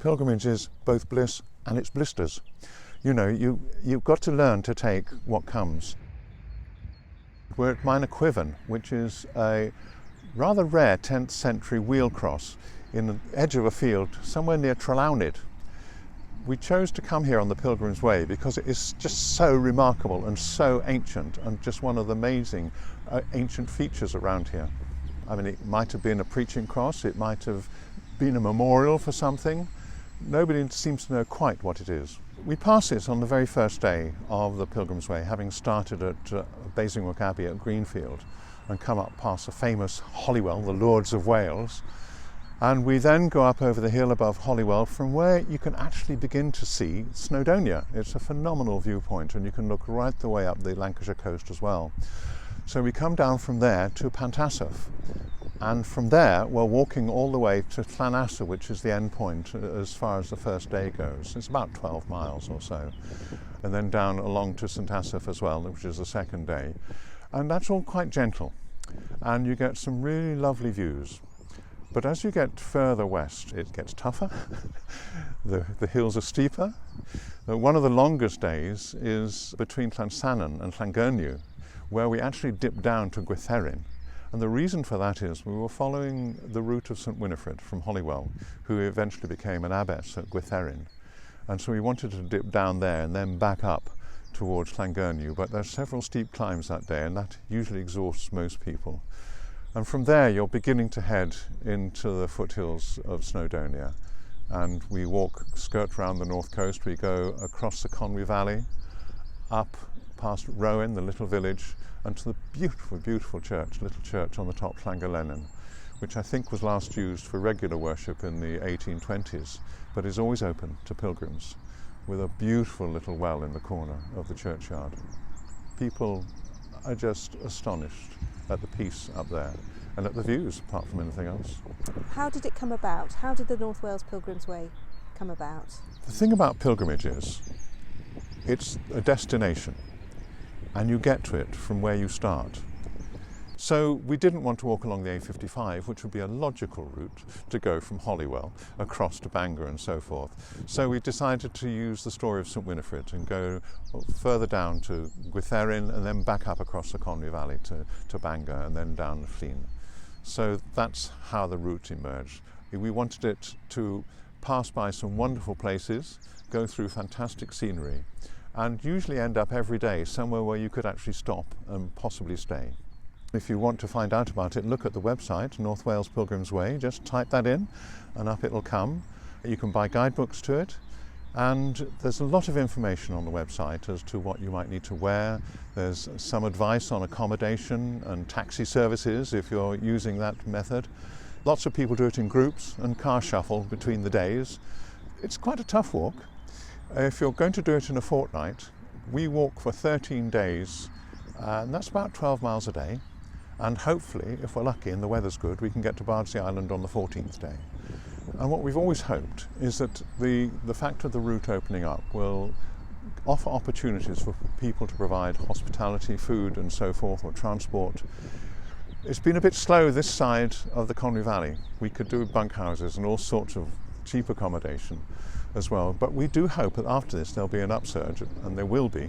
Pilgrimage is both bliss and it's blisters. You know, you've got to learn to take what comes. We're at Mynach Cuivan, which is a rather rare 10th century wheel cross in the edge of a field somewhere near Trelawnyd. We chose to come here on the Pilgrims Way because it is just so remarkable and so ancient, and just one of the amazing ancient features around here. I mean, it might have been a preaching cross, it might have been a memorial for something. Nobody seems to know quite what it is. We pass it on the very first day of the Pilgrims Way, having started at Basingwerk Abbey at Greenfield, and come up past the famous Holywell, the Lords of Wales. And we then go up over the hill above Holywell, from where you can actually begin to see Snowdonia. It's a phenomenal viewpoint, and you can look right the way up the Lancashire coast as well. So we come down from there to Pantassath, and from there we're walking all the way to Llanasa, which is the end point as far as the first day goes. It's about 12 miles or so, and then down along to St Asaph as well, which is the second day. And that's all quite gentle, and you get some really lovely views. But as you get further west, it gets tougher. the hills are steeper. One of the longest days is between Llansannan and Llangyrnu, where we actually dip down to Gwytherin. And the reason for that is we were following the route of St Winifred from Holywell, who eventually became an abbess at Gwytherin. And so we wanted to dip down there and then back up towards Llangyrnu. But there's several steep climbs that day, and that usually exhausts most people. And from there you're beginning to head into the foothills of Snowdonia. And we skirt around the north coast. We go across the Conwy Valley, up past Rowan, the little village, and to the beautiful, beautiful church, little church on the top, Llangollen, which I think was last used for regular worship in the 1820s, but is always open to pilgrims, with a beautiful little well in the corner of the churchyard. People are just astonished at the peace up there and at the views, apart from anything else. How did it come about? How did the North Wales Pilgrims Way come about? The thing about pilgrimage is it's a destination, and you get to it from where you start. So we didn't want to walk along the A55, which would be a logical route to go from Holywell across to Bangor and so forth. So we decided to use the story of St Winifred and go further down to Gwytherin, and then back up across the Conwy Valley to Bangor, and then down Llyn. So that's how the route emerged. We wanted it to pass by some wonderful places, go through fantastic scenery, and usually end up every day somewhere where you could actually stop and possibly stay. If you want to find out about it, look at the website, North Wales Pilgrims Way. Just type that in and up it'll come. You can buy guidebooks to it, and there's a lot of information on the website as to what you might need to wear. There's some advice on accommodation and taxi services if you're using that method. Lots of people do it in groups and car shuffle between the days. It's quite a tough walk. If you're going to do it in a fortnight, we walk for 13 days, and that's about 12 miles a day. And hopefully, if we're lucky and the weather's good, we can get to Bardsey Island on the 14th day. And what we've always hoped is that the fact of the route opening up will offer opportunities for people to provide hospitality, food and so forth, or transport. It's been a bit slow this side of the Conwy Valley. We could do bunkhouses and all sorts of cheap accommodation as well, but we do hope that after this there'll be an upsurge, and there will be,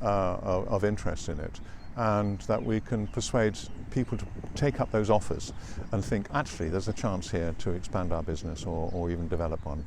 of interest in it, and that we can persuade people to take up those offers and think, actually there's a chance here to expand our business or even develop one.